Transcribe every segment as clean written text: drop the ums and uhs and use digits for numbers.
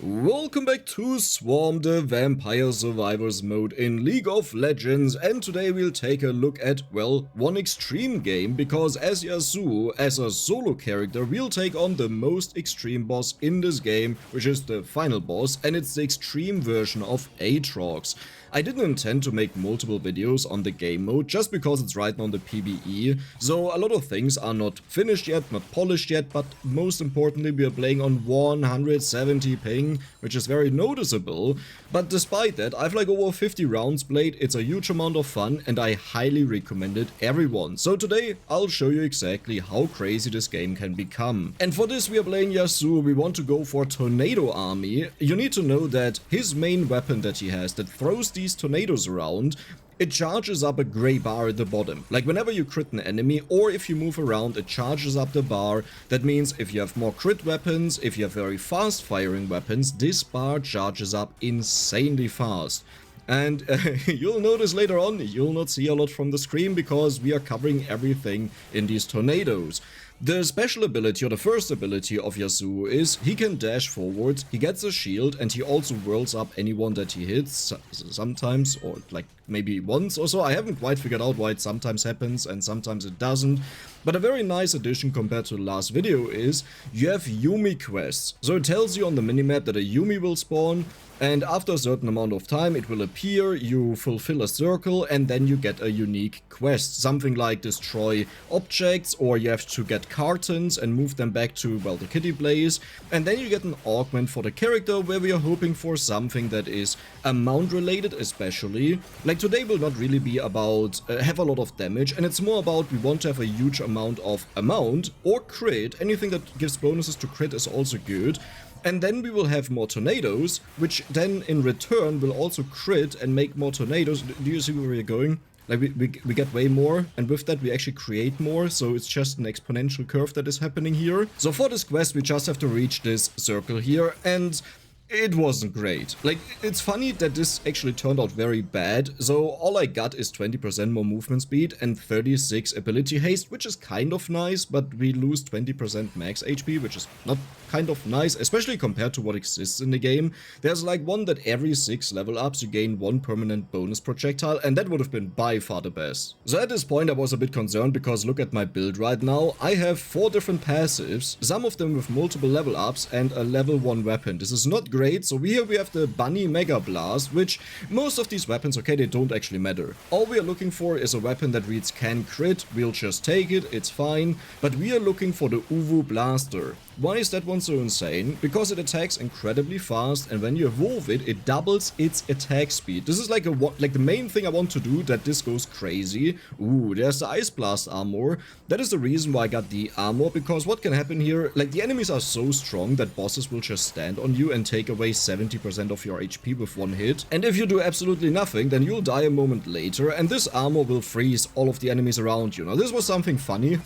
Welcome back to Swarm the Vampire Survivors mode in League of Legends, and today we'll take a look at, well, one extreme game, because as Yasuo, as a solo character, we'll take on the most extreme boss in this game, which is the final boss, and it's the extreme version of Aatrox. I didn't intend to make multiple videos on the game mode just because it's right now on the PvE, so a lot of things are not finished yet, not polished yet, but most importantly we are playing on 170 ping, which is very noticeable. But despite that, I've like over 50 rounds played, it's a huge amount of fun and I highly recommend it everyone. So today I'll show you exactly how crazy this game can become. And for this we are playing Yasuo. We want to go for Tornado Army. You need to know that his main weapon that he has that throws these tornadoes around, it charges up a grey bar at the bottom. Like whenever you crit an enemy or if you move around, it charges up the bar. That means if you have more crit weapons, if you have very fast firing weapons, this bar charges up insanely fast. And you'll notice later on, you'll not see a lot from the screen because we are covering everything in these tornadoes. The special ability, or the first ability of Yasuo, is he can dash forward, he gets a shield, and he also whirls up anyone that he hits, sometimes, or like maybe once or so. I haven't quite figured out why it sometimes happens and sometimes it doesn't. But a very nice addition compared to the last video is you have Yuumi quests. So it tells you on the minimap that a Yuumi will spawn, and after a certain amount of time it will appear, you fulfill a circle, and then you get a unique quest. Something like destroy objects, or you have to get cartons and move them back to, well, the kitty place. And then you get an augment for the character where we are hoping for something that is amount related especially. Like today will not really be about have a lot of damage, and it's more about we want to have a huge amount of amount or crit. Anything that gives bonuses to crit is also good. And then we will have more tornadoes, which then in return will also crit and make more tornadoes. Do you see where we're going? Like we get way more, and with that we actually create more, so it's just an exponential curve that is happening here. So for this quest we just have to reach this circle here, and it wasn't great. Like, it's funny that this actually turned out very bad. So all I got is 20% more movement speed and 36 ability haste, which is kind of nice, but we lose 20% max HP, which is not kind of nice, especially compared to what exists in the game. There's like one that every 6 level ups you gain 1 permanent bonus projectile, and that would have been by far the best. So at this point I was a bit concerned because look at my build right now. I have 4 different passives, some of them with multiple level ups and a level 1 weapon. This is not great. So here we have the Bunny Mega Blast, which most of these weapons, okay, they don't actually matter. All we are looking for is a weapon that reads can crit. We'll just take it, it's fine. But we are looking for the Uwu Blaster. Why is that one so insane? Because it attacks incredibly fast, and when you evolve it, it doubles its attack speed. This is like the main thing I want to do, that this goes crazy. Ooh, there's the Ice Blast armor. That is the reason why I got the armor, because what can happen here, like the enemies are so strong that bosses will just stand on you and take away 70% of your HP with one hit. And if you do absolutely nothing, then you'll die a moment later, and this armor will freeze all of the enemies around you. Now this was something funny.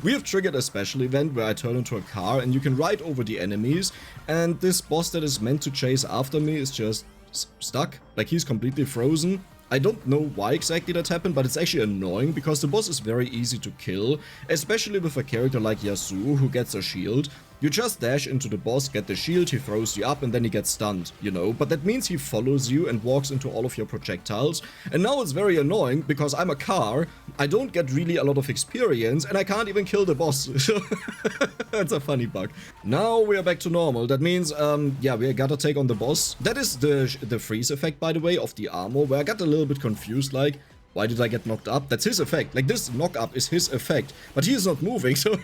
We have triggered a special event where I turn into a car and you can ride over the enemies, and this boss that is meant to chase after me is just stuck. Like he's completely frozen. I don't know why exactly that happened, but it's actually annoying because the boss is very easy to kill, especially with a character like Yasuo who gets a shield. You just dash into the boss, get the shield, he throws you up, and then he gets stunned, you know? But that means he follows you and walks into all of your projectiles. And now it's very annoying because I'm a car, I don't get really a lot of experience, and I can't even kill the boss. That's a funny bug. Now we are back to normal. That means, yeah, we gotta take on the boss. That is the freeze effect, by the way, of the armor, where I got a little bit confused, like, why did I get knocked up? That's his effect. Like, this knock up is his effect. But he is not moving, so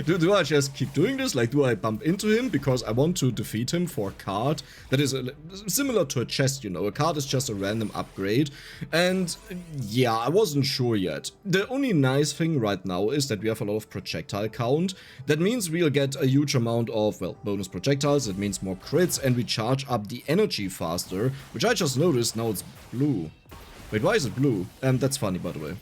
do I just keep doing this? Like, do I bump into him because I want to defeat him for a card? That is similar to a chest, you know. A card is just a random upgrade. And yeah, I wasn't sure yet. The only nice thing right now is that we have a lot of projectile count. That means we'll get a huge amount of, well, bonus projectiles. It means more crits, and we charge up the energy faster, which I just noticed now it's blue. Wait, why is it blue? That's funny, by the way.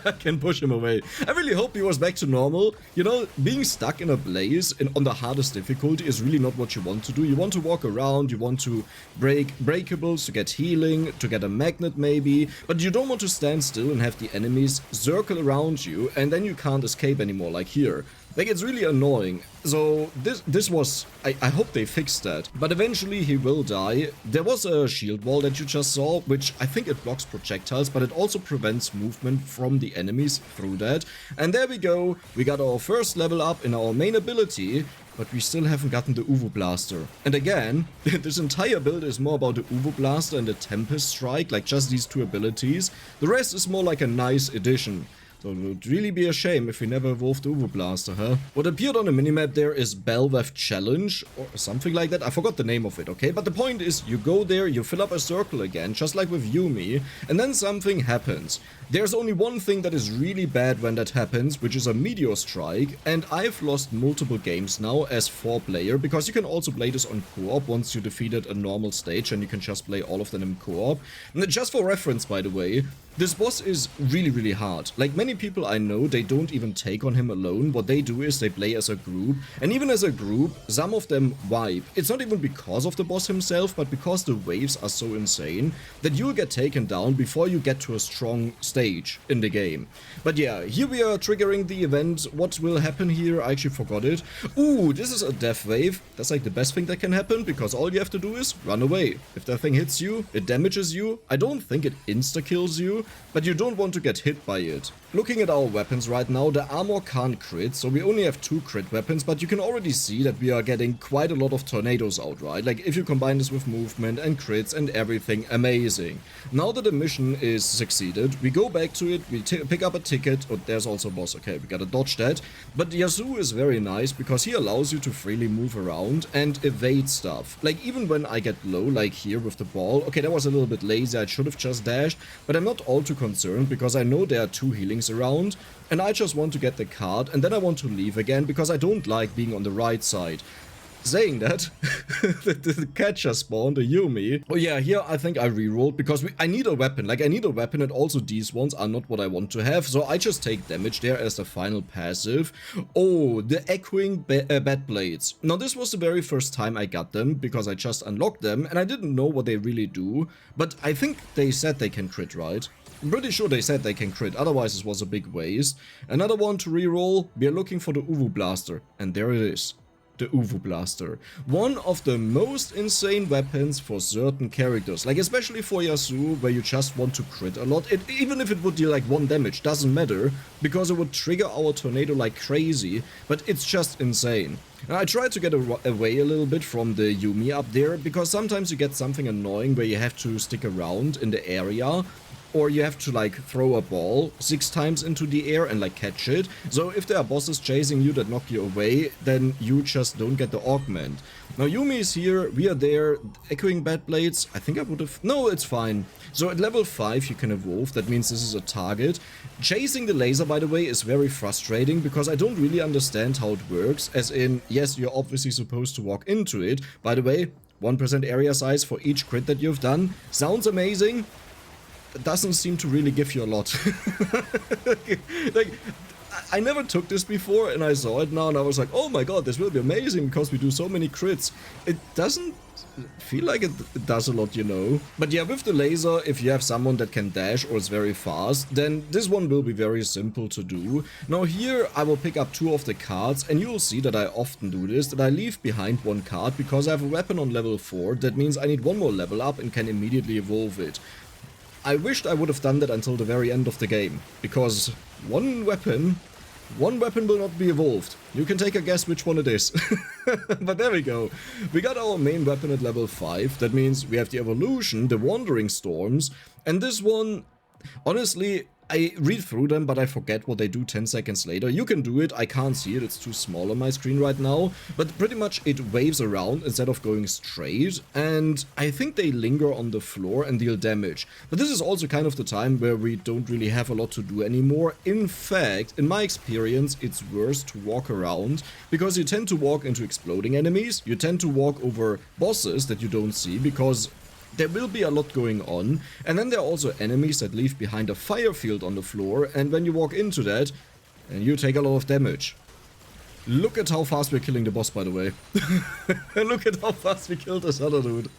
I can push him away. I really hope he was back to normal. You know, being stuck in a blaze on the hardest difficulty is really not what you want to do. You want to walk around, you want to break breakables, to get healing, to get a magnet maybe, but you don't want to stand still and have the enemies circle around you, and then you can't escape anymore, like here. Like, it's really annoying. So this was, I hope they fixed that. But eventually he will die. There was a shield wall that you just saw, which I think it blocks projectiles, but it also prevents movement from the enemies through that. And there we go. We got our first level up in our main ability, but we still haven't gotten the Uwu Blaster. And again, this entire build is more about the Uwu Blaster and the Tempest Strike, like just these two abilities. The rest is more like a nice addition. So it would really be a shame if we never evolved the Uwu Blaster, huh? What appeared on the minimap there is Belveth Challenge, or something like that. I forgot the name of it, okay? But the point is, you go there, you fill up a circle again, just like with Yuumi, and then something happens. There's only one thing that is really bad when that happens, which is a Meteor Strike, and I've lost multiple games now as 4-player, because you can also play this on co-op once you defeated a normal stage, and you can just play all of them in co-op. And just for reference, by the way, this boss is really hard. Like, many people I know, they don't even take on him alone. What they do is they play as a group, and even as a group, some of them wipe. It's not even because of the boss himself, but because the waves are so insane that you'll get taken down before you get to a strong stage in the game. But yeah, here we are triggering the event. What will happen here? I actually forgot it. Ooh, this is a death wave. That's like the best thing that can happen, because all you have to do is run away. If that thing hits you, it damages you. I don't think it insta-kills you, but you don't want to get hit by it. Looking at our weapons right now, the armor can't crit, so we only have 2 crit weapons, but you can already see that we are getting quite a lot of tornadoes out, right? Like, if you combine this with movement and crits and everything, amazing. Now that the mission is succeeded, we go back to it, we pick up a ticket. Oh, there's also a boss, okay, we gotta dodge that. But Yasuo is very nice, because he allows you to freely move around and evade stuff. Like, even when I get low, like here with the ball, okay, that was a little bit lazy, I should have just dashed, but I'm not all too concerned, because I know there are 2 healings around, and I just want to get the card, and then I want to leave again, because I don't like being on the right side. Saying that, the catcher spawned, a Yuumi. Oh yeah, here I think I rerolled, because I need a weapon. Like, I need a weapon, and also these ones are not what I want to have, so I just take damage there as the final passive. Oh, the Echoing Bat Blades. Now, this was the very first time I got them, because I just unlocked them, and I didn't know what they really do, but I think they said they can crit, right? I'm pretty sure they said they can crit, otherwise this was a big waste. Another one to reroll. We are looking for the Uwu Blaster, and there it is. The Uwu Blaster. One of the most insane weapons for certain characters, like especially for Yasuo, where you just want to crit a lot. Even if it would deal like 1 damage, doesn't matter, because it would trigger our tornado like crazy, but it's just insane. Now, I tried to get away a little bit from the Yuumi up there, because sometimes you get something annoying where you have to stick around in the area, or you have to like throw a ball 6 times into the air and like catch it. So if there are bosses chasing you that knock you away, then you just don't get the augment. Now Yuumi is here, we are there. Echoing Bat Blades, I think I would have... No, it's fine. So at level 5 you can evolve, that means this is a target. Chasing the laser, by the way, is very frustrating, because I don't really understand how it works. As in, yes, you're obviously supposed to walk into it. By the way, 1% area size for each crit that you've done. Sounds amazing. Doesn't seem to really give you a lot. Like, I never took this before, and I saw it now, and I was like, oh my god, this will be amazing, because we do so many crits. It doesn't feel like it does a lot, you know. But yeah, with the laser, if you have someone that can dash or is very fast, then this one will be very simple to do. Now here, I will pick up 2 of the cards, and you'll see that I often do this, that I leave behind 1 card, because I have a weapon on level 4. That means I need 1 more level up and can immediately evolve it. I wished I would have done that until the very end of the game, because one weapon will not be evolved. You can take a guess which one it is. But there we go. We got our main weapon at level 5. That means we have the evolution, the Wandering Storms, and this one, honestly, I read through them, but I forget what they do 10 seconds later. You can do it, I can't see it, it's too small on my screen right now. But pretty much it waves around instead of going straight, and I think they linger on the floor and deal damage. But this is also kind of the time where we don't really have a lot to do anymore. In fact, in my experience, it's worse to walk around, because you tend to walk into exploding enemies, you tend to walk over bosses that you don't see, because there will be a lot going on, and then there are also enemies that leave behind a fire field on the floor, and when you walk into that, and you take a lot of damage. Look at how fast we're killing the boss, by the way. Look at how fast we killed this other dude.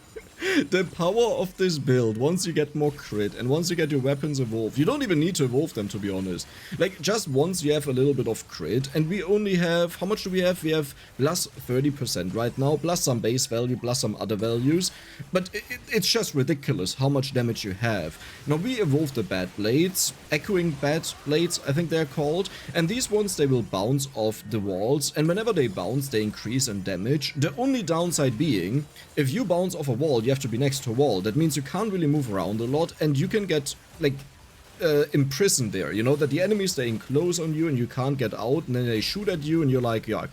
The power of this build, once you get more crit and once you get your weapons evolved, you don't even need to evolve them, to be honest. Like, just once you have a little bit of crit, and we only have, how much do we have? We have plus 30% right now, plus some base value, plus some other values, but it's just ridiculous how much damage you have. Now, we evolved the Bat Blades, Echoing Bat Blades, I think they're called, and these ones, they will bounce off the walls, and whenever they bounce, they increase in damage. The only downside being, if you bounce off a wall, you have to be next to a wall. That means you can't really move around a lot, and you can get, like, imprisoned there, you know, that the enemies staying close on you and you can't get out, and then they shoot at you and you're like, yeah,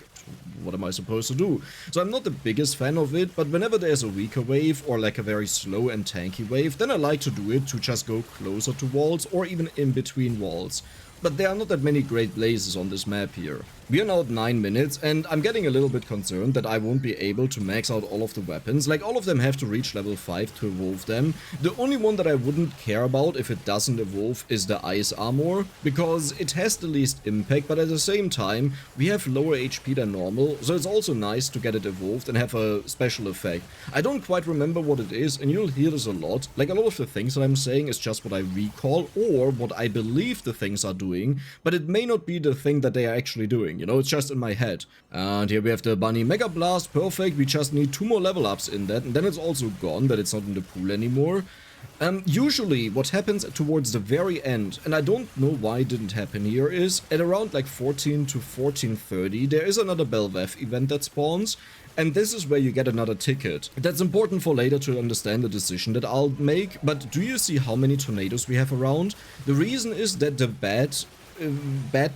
what am I supposed to do? So I'm not the biggest fan of it, but whenever there's a weaker wave or like a very slow and tanky wave, then I like to do it to just go closer to walls or even in between walls. But there are not that many great blazes on this map here. We are now at 9 minutes, and I'm getting a little bit concerned that I won't be able to max out all of the weapons. Like, all of them have to reach level 5 to evolve them. The only one that I wouldn't care about if it doesn't evolve is the Ice Armor, because it has the least impact, but at the same time, we have lower HP than normal, so it's also nice to get it evolved and have a special effect. I don't quite remember what it is, and you'll hear this a lot. Like, a lot of the things that I'm saying is just what I recall, or what I believe the things are doing, but it may not be the thing that they are actually doing. You know, it's just in my head. And here we have the Bunny Mega Blast, perfect. We just need 2 more level ups in that, and then it's also gone, that it's not in the pool anymore. Usually what happens towards the very end, and I don't know why it didn't happen here, is at around like 14 to 14:30, there is another Belveth event that spawns, and this is where you get another ticket. That's important for later to understand the decision that I'll make, but do you see how many tornadoes we have around? The reason is that the Bat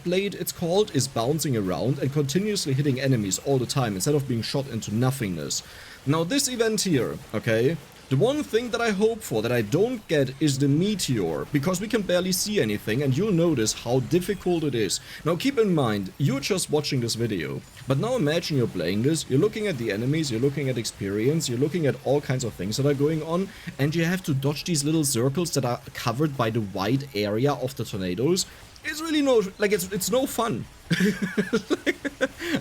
Blade, it's called, is bouncing around and continuously hitting enemies all the time instead of being shot into nothingness. Now this event here, okay, the one thing that I hope for that I don't get is the Meteor, because we can barely see anything and you'll notice how difficult it is. Now keep in mind, you're just watching this video, but now imagine you're playing this, you're looking at the enemies, you're looking at experience, you're looking at all kinds of things that are going on, and you have to dodge these little circles that are covered by the wide area of the tornadoes. It's really no, like, it's no fun.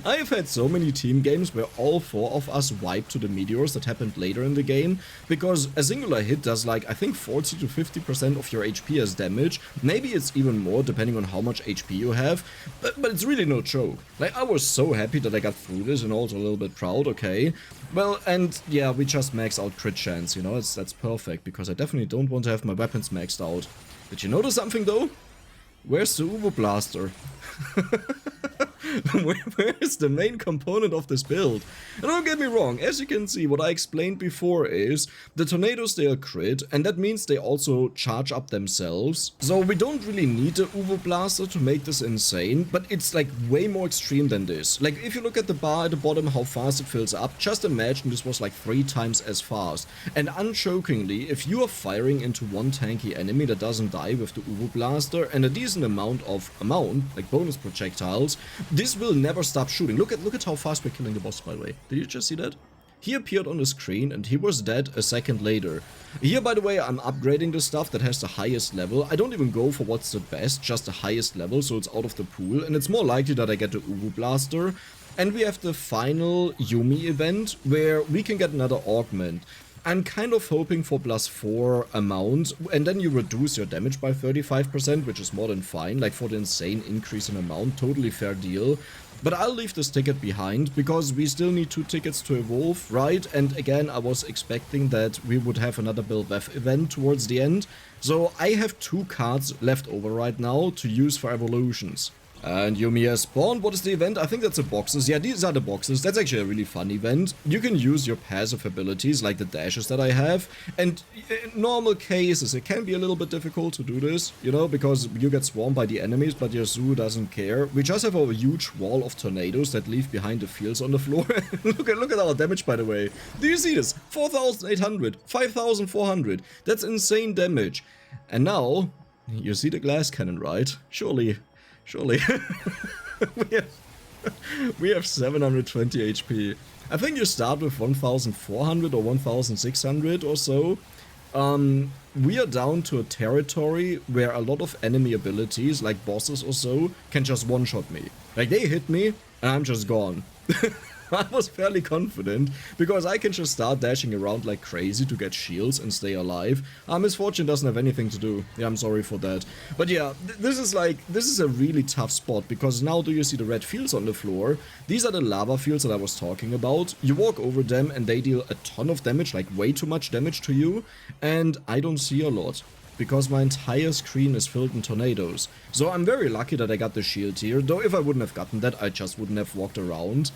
I've had so many team games where all 4 of us wiped to the meteors that happened later in the game, because a singular hit does like, I think 40 to 50% of your HP as damage. Maybe it's even more depending on how much HP you have, but it's really no joke. Like, I was so happy that I got through this and also a little bit proud, okay. Well, and yeah, we just max out crit chance, you know, that's perfect, because I definitely don't want to have my weapons maxed out. Did you notice something though? Where's the Uvo Blaster? Where is the main component of this build? And don't get me wrong, as you can see, what I explained before is the tornadoes, they are crit, and that means they also charge up themselves. So we don't really need the Uvo Blaster to make this insane, but it's like way more extreme than this. Like, if you look at the bar at the bottom, how fast it fills up, just imagine this was like 3 times as fast. And unchokingly, if you are firing into one tanky enemy that doesn't die with the Uvo Blaster and a decent amount, like bonus projectiles, this will never stop shooting. Look at how fast we're killing the boss, by the way. Did you just see that? He appeared on the screen and he was dead a second later. Here, by the way, I'm upgrading the stuff that has the highest level. I don't even go for what's the best, just the highest level, so it's out of the pool, and it's more likely that I get the Uvu Blaster. And we have the final Yumi event, where we can get another augment. I'm kind of hoping for +4 amount, and then you reduce your damage by 35%, which is more than fine, like for the insane increase in amount, totally fair deal. But I'll leave this ticket behind, because we still need 2 tickets to evolve, right? And again, I was expecting that we would have another Belveth event towards the end, so I have 2 cards left over right now to use for evolutions. And Yumi has spawned. What is the event? I think that's the boxes. Yeah, these are the boxes. That's actually a really fun event. You can use your passive abilities, like the dashes that I have. And in normal cases, it can be a little bit difficult to do this, you know, because you get swarmed by the enemies, but your Zoo doesn't care. We just have a huge wall of tornadoes that leave behind the fields on the floor. look at our damage, by the way. Do you see this? 4,800, 5,400. That's insane damage. And now, you see the glass cannon, right? Surely. we have 720 HP. I think you start with 1,400 or 1,600 or so. We are down to a territory where a lot of enemy abilities, like bosses or so, can just one-shot me. Like, they hit me, and I'm just gone. I was fairly confident, because I can just start dashing around like crazy to get shields and stay alive. Miss Fortune doesn't have anything to do. Yeah, I'm sorry for that. But yeah, this is a really tough spot, because now do you see the red fields on the floor? These are the lava fields that I was talking about. You walk over them and they deal a ton of damage, like way too much damage to you, and I don't see a lot, because my entire screen is filled in tornadoes. So I'm very lucky that I got the shield here, though if I wouldn't have gotten that, I just wouldn't have walked around.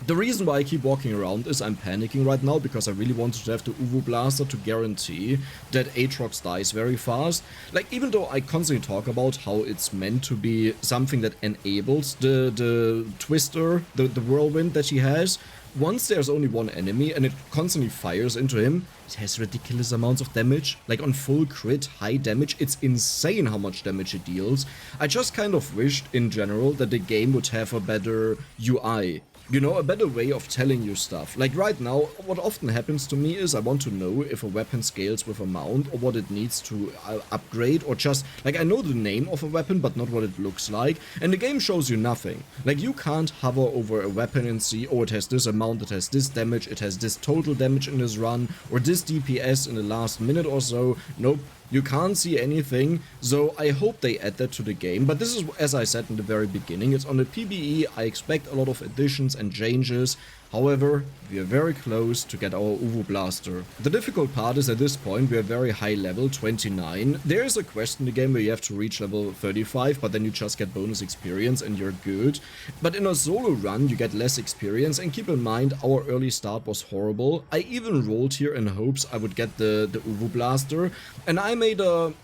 The reason why I keep walking around is I'm panicking right now, because I really wanted to have the Uwu Blaster to guarantee that Aatrox dies very fast. Like, even though I constantly talk about how it's meant to be something that enables the Twister, the Whirlwind that he has, once there's only one enemy and it constantly fires into him, it has ridiculous amounts of damage. Like on full crit, high damage, it's insane how much damage it deals. I just kind of wished, in general, that the game would have a better UI. You know, a better way of telling you stuff. Like right now, what often happens to me is I want to know if a weapon scales with a mount, or what it needs to upgrade, or just, like, I know the name of a weapon but not what it looks like, and the game shows you nothing. Like, you can't hover over a weapon and see, oh, it has this amount, it has this damage, it has this total damage in this run, or this DPS in the last minute or so. Nope. You can't see anything, so I hope they add that to the game. But this is, as I said in the very beginning, it's on the PBE, I expect a lot of additions and changes. However, we are very close to get our Uwu Blaster. The difficult part is at this point we are very high level, 29. There is a quest in the game where you have to reach level 35, but then you just get bonus experience and you're good. But in a solo run you get less experience, and keep in mind our early start was horrible. I even rolled here in hopes I would get the Uwu Blaster, and I made a...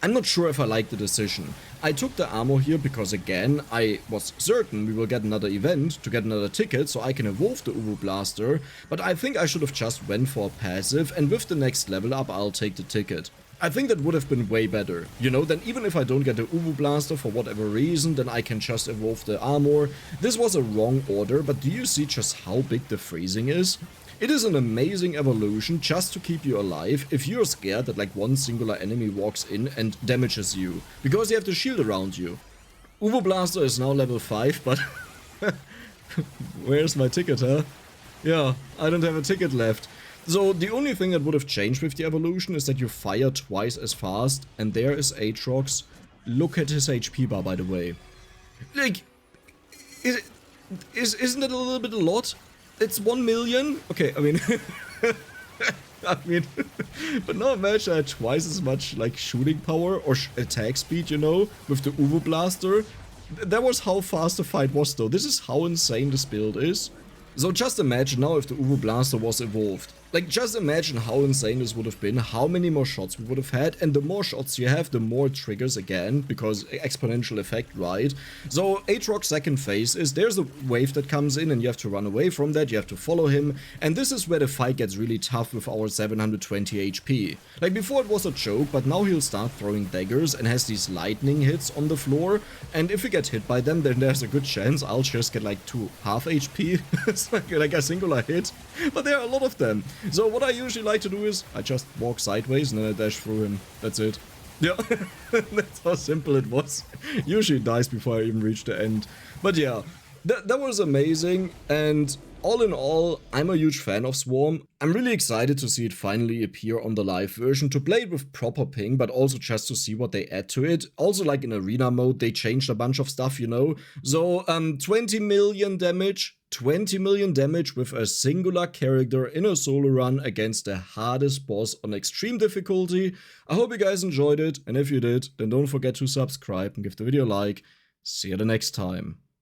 I'm not sure if I like the decision. I took the ammo here because, again, I was certain we will get another event to get another ticket so I can evolve the Uwu Blaster, but I think I should have just went for a passive, and with the next level up I'll take the ticket. I think that would have been way better, you know, then even if I don't get the Uwu Blaster for whatever reason, then I can just evolve the armor. This was a wrong order, but do you see just how big the freezing is? It is an amazing evolution just to keep you alive if you're scared that like one singular enemy walks in and damages you, because you have the shield around you. Uwu Blaster is now level 5, but where's my ticket, huh? Yeah, I don't have a ticket left. So the only thing that would have changed with the evolution is that you fire twice as fast, and there is Aatrox. Look at his HP bar, by the way. Like, isn't it a little bit a lot? It's 1 million? Okay, I mean... but now imagine I had twice as much, like, shooting power or attack speed, you know, with the Uwu Blaster. That was how fast the fight was, though. This is how insane this build is. So just imagine now if the Uwu Blaster was evolved. Like, just imagine how insane this would have been, how many more shots we would have had, and the more shots you have, the more triggers again, because exponential effect, right? So, Aatrox second phase is, there's a wave that comes in and you have to run away from that, you have to follow him, and this is where the fight gets really tough with our 720 HP. Like, before it was a joke, but now he'll start throwing daggers and has these lightning hits on the floor, and if we get hit by them, then there's a good chance I'll just get like 2 half HP. It's like a singular hit, but there are a lot of them. So what I usually like to do is, I just walk sideways and then I dash through him. That's it. Yeah, that's how simple it was. Usually it dies before I even reach the end. But yeah, that was amazing, and all in all, I'm a huge fan of Swarm. I'm really excited to see it finally appear on the live version, to play it with proper ping, but also just to see what they add to it. Also, like in arena mode, they changed a bunch of stuff, you know. So, 20 million damage. 20 million damage with a singular character in a solo run against the hardest boss on extreme difficulty. I hope you guys enjoyed it, and if you did, then don't forget to subscribe and give the video a like. See you the next time.